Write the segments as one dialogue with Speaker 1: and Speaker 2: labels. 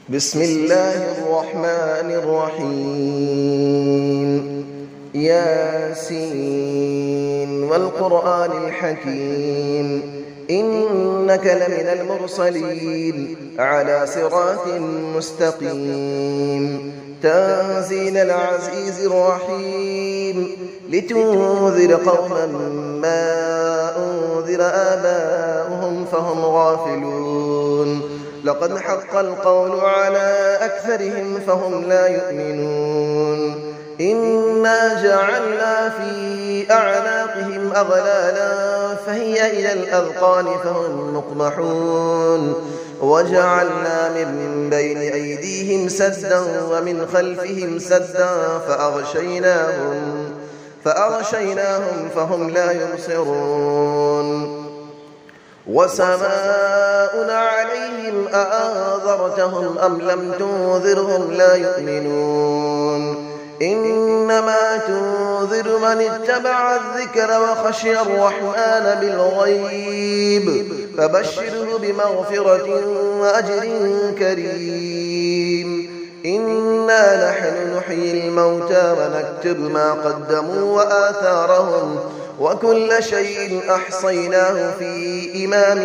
Speaker 1: بسم الله الرحمن الرحيم ياسين والقرآن الحكيم إنك لمن المرسلين على صراط مستقيم تنزيل العزيز الرحيم لتنذر قوما ما أنذر آباؤهم فهم غافلون لقد حق القول على أكثرهم فهم لا يؤمنون إنا جعلنا في أعناقهم أغلالا فهي إلى الأذقان فهم مقمحون وجعلنا من بين أيديهم سدا ومن خلفهم سدا فأغشيناهم فهم لا يبصرون وسماء عليهم أأنذرتهم أم لم تنذرهم لا يؤمنون إنما تنذر من اتبع الذكر وخشي الرحمن بالغيب فبشره بمغفرة وأجر كريم إنا نحن نحيي الموتى ونكتب ما قدموا وآثارهم وكل شيء أحصيناه في إمام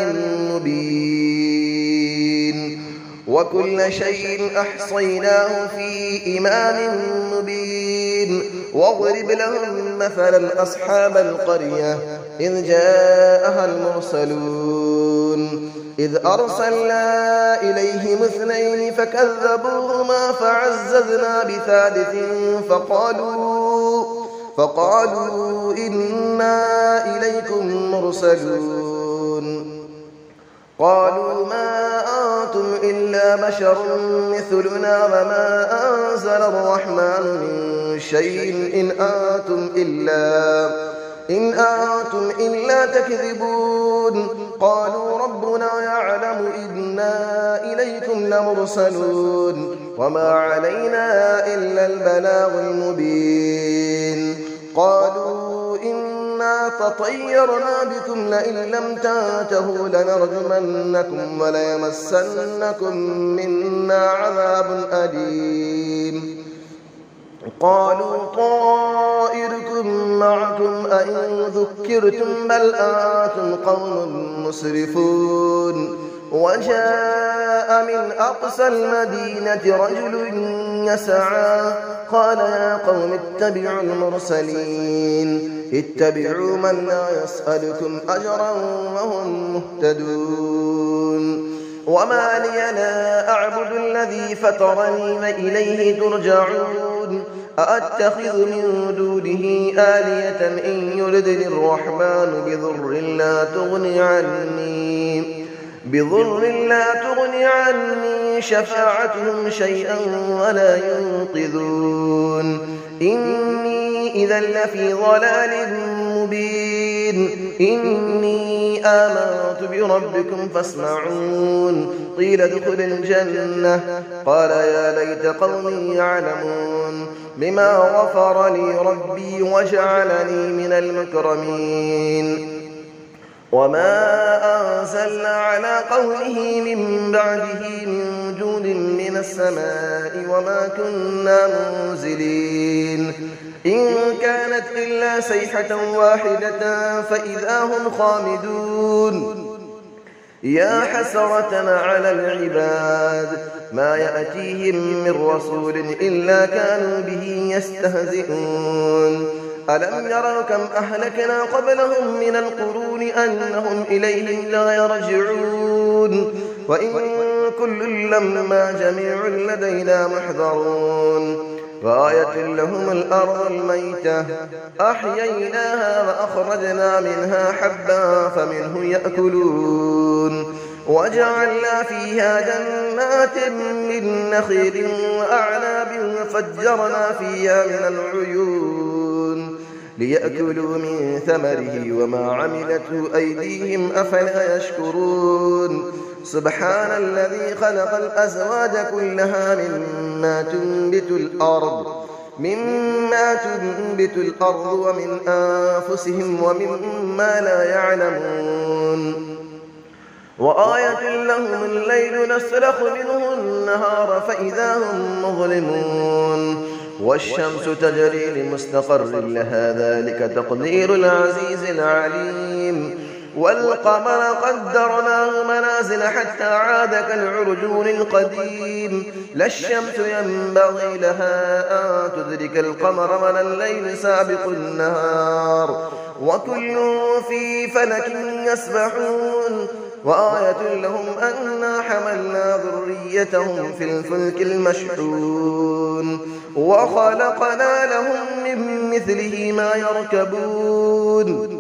Speaker 1: مبين واضرب لهم مثلا أصحاب القرية إذ جاءها المرسلون إذ أرسلنا إليهم 2 فكذبوهما فعززنا بثالث فقالوا إنا إليكم مرسلون قالوا ما أنتم إلا بشر مثلنا وما أنزل الرحمن من شيء إن أنتم إلا تكذبون قالوا ربنا يعلم إنا إليكم لمرسلون وما علينا إلا البلاغ المبين قالوا إنا تطيرنا بكم لئن لم تنتهوا لنرجمنكم وليمسنكم منا عذاب أليم قالوا طائركم معكم أئن ذكرتم بل أنتم قوم مسرفون وجاء من أقصى المدينة رجل يسعى قال يا قوم اتبعوا المرسلين اتبعوا من لا يسألكم أجرا وهم مهتدون وما لي لا أعبد الذي فطرني وإليه ترجعون أأتخذ من دونه آلية إن يردني الرحمن بضر لا تغني عني شفاعتهم شيئا ولا ينقذون إني إذا لفي ضلال مبين إني آمنت بربكم فاسمعون قيل ادخل الجنة قال يا ليت قومي يعلمون بما غفر لي ربي وجعلني من المكرمين وما أنزلنا على قومه من بعده من جود من السماء وما كنا منزلين إن كانت إلا صيحة واحدة فإذا هم خامدون يا حسرة على العباد ما يأتيهم من رسول إلا كانوا به يستهزئون ألم يروا كم أهلكنا قبلهم من القرون أنهم إليهم لا يرجعون وإن كل لما جميع لدينا محضرون وآية لهم الأرض الميتة أحييناها وأخرجنا منها حبا فمنه يأكلون وجعلنا فيها جنات من نخيل وأعناب وفجرنا فيها من العيون ليأكلوا من ثمره وما عملته أيديهم أفلا يشكرون سبحان الذي خلق الأزواج كلها مما تنبت الأرض ومن أنفسهم ومما لا يعلمون وآية لهم الليل نسلخ منه النهار فإذا هم مظلمون والشمس تجري لمستقر لها ذلك تقدير العزيز العليم والقمر قدرناه منازل حتى عاد كالعرجون القديم لا الشمس ينبغي لها أن تدرك القمر ولا الليل سابق النهار وكل في فلك يسبحون وآية لهم أنا حملنا ذريتهم في الفلك المشحون وخلقنا لهم من مثله ما يركبون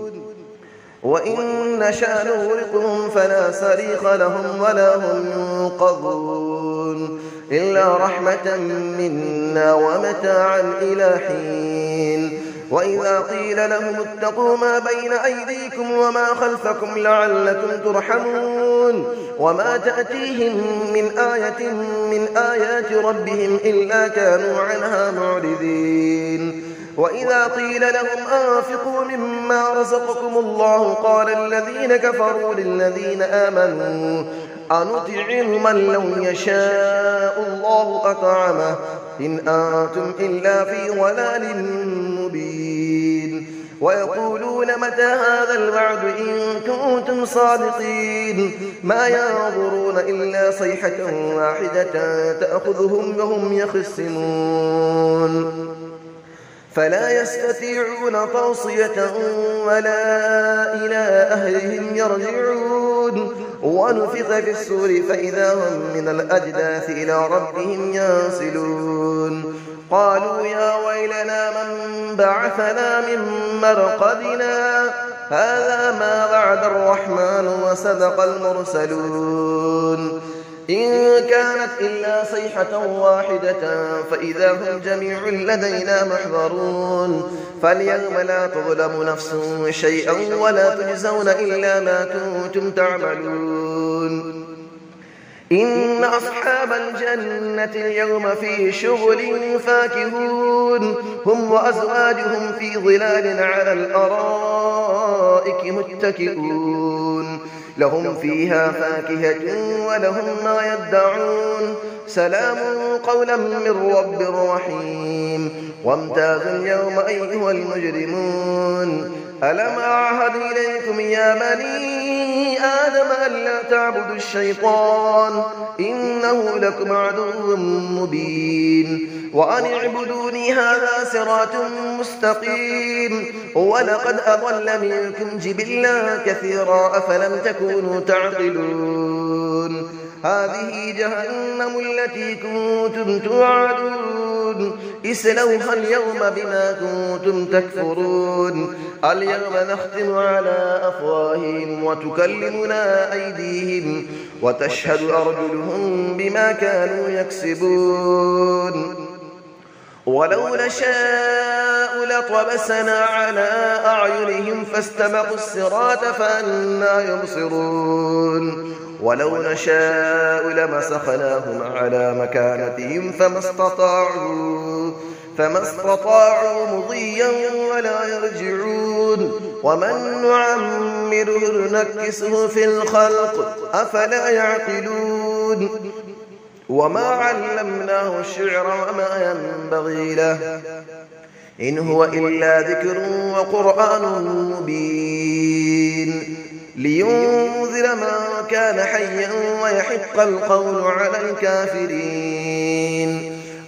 Speaker 1: وإن نشأ نغرقهم فلا صريخ لهم ولا هم ينقذون إلا رحمة منا ومتاعا إلى حين وإذا قيل لهم اتقوا ما بين أيديكم وما خلفكم لعلكم ترحمون وما تأتيهم من آية من آيات ربهم إلا كانوا عنها معرضين وإذا قيل لهم أنفقوا مما رزقكم الله قال الذين كفروا للذين آمنوا أنطعم من لو يشاء الله أطعمه إن أنتم إلا في ضلال مبين ويقولون متى هذا الوعد إن كنتم صادقين ما ينظرون إلا صيحة واحدة تأخذهم وهم يخصمون فلا يستطيعون توصية ولا إلى أهلهم يرجعون ونفخ في الصور فإذا هم من الأجداث إلى ربهم ينسلون قالوا يا ويلنا من بعثنا من مرقدنا هذا ما وعد الرحمن وصدق المرسلون إن كانت إلا صيحة واحدة فإذا هم جميع لدينا محضرون فاليوم لا تظلم نفس شيئا ولا تجزون إلا ما كنتم تعملون إن أصحاب الجنة اليوم في شغل فاكهون هم وأزواجهم في ظلال على الأرائك متكئون لهم فيها فاكهة ولهم ما يدعون سلام قولا من رب رحيم وامتازوا اليوم أيها المجرمون ألم أعهد إليكم يا بني آدم ألا تعبدوا الشيطان إنه لكم عدو مبين وأن اعبدوني هذا صراط مستقيم ولقد أضل منكم جبلا كثيرا أفلم تكونوا تعقلون هذه جهنم التي كنتم توعدون اسلوها اليوم بما كنتم تكفرون اليوم نختم على أفواههم وتكلمنا أيديهم وتشهد أرجلهم بما كانوا يكسبون ولو نشاء لطمسنا على أعينهم فاستبقوا الصراط فأنى يبصرون ولو نشاء لمسخناهم على مكانتهم فما استطاعوا مضيا ولا يرجعون ومن نعمره نكسه في الخلق أفلا يعقلون وما علمناه الشعر وما ينبغي له إن هو إلا ذكر وقرآن مبين لينذر من كان حيا ويحق القول على الكافرين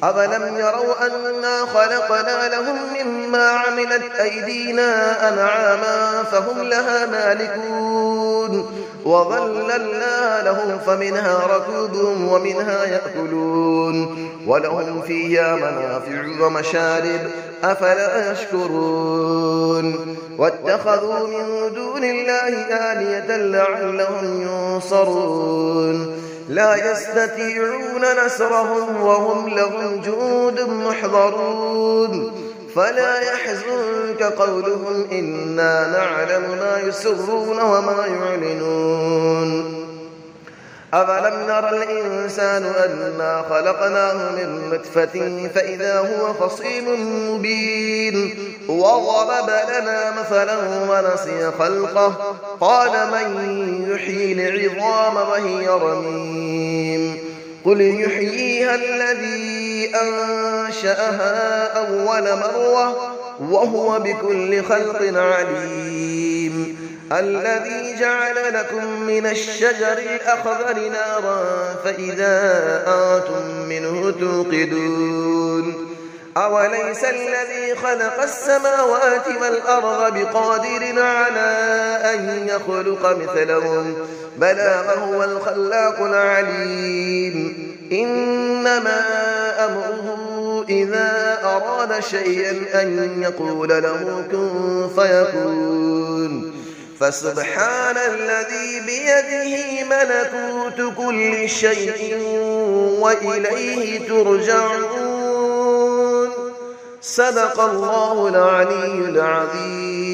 Speaker 1: أفلم يروا أنا خلقنا لهم مما عملت أيدينا أنعاما فهم لها مالكون وظللنا لهم فمنها ركوبهم ومنها يأكلون ولهم فيها منافع ومشارب أفلا يشكرون واتخذوا من دون الله آلية لعلهم ينصرون لا يستطيعون نصرهم وهم لهم جند محضرون فلا يحزنك قولهم إنا نعلم ما يسرون وما يعلنون أفلم نرى الإنسان أنا خلقناه من نطفة فإذا هو خصيم مبين وضرب لنا مثلا ونسي خلقه قال من يحيي العظام وهي رميم قل يحييها الذي أنشأها أول مرة وهو بكل خلق عليم الذي جعل لكم من الشجر الأخضر نارا فإذا أنتم منه توقدون أوليس الذي خلق السماوات والأرض بقادر على أن يخلق مثلهم بلى وهو الخلاق العليم إنما أمره إذا أراد شيئا أن يقول له كن فيكون فسبحان الذي بيده ملكوت كل شيء وإليه ترجعون صدق الله العلي العظيم.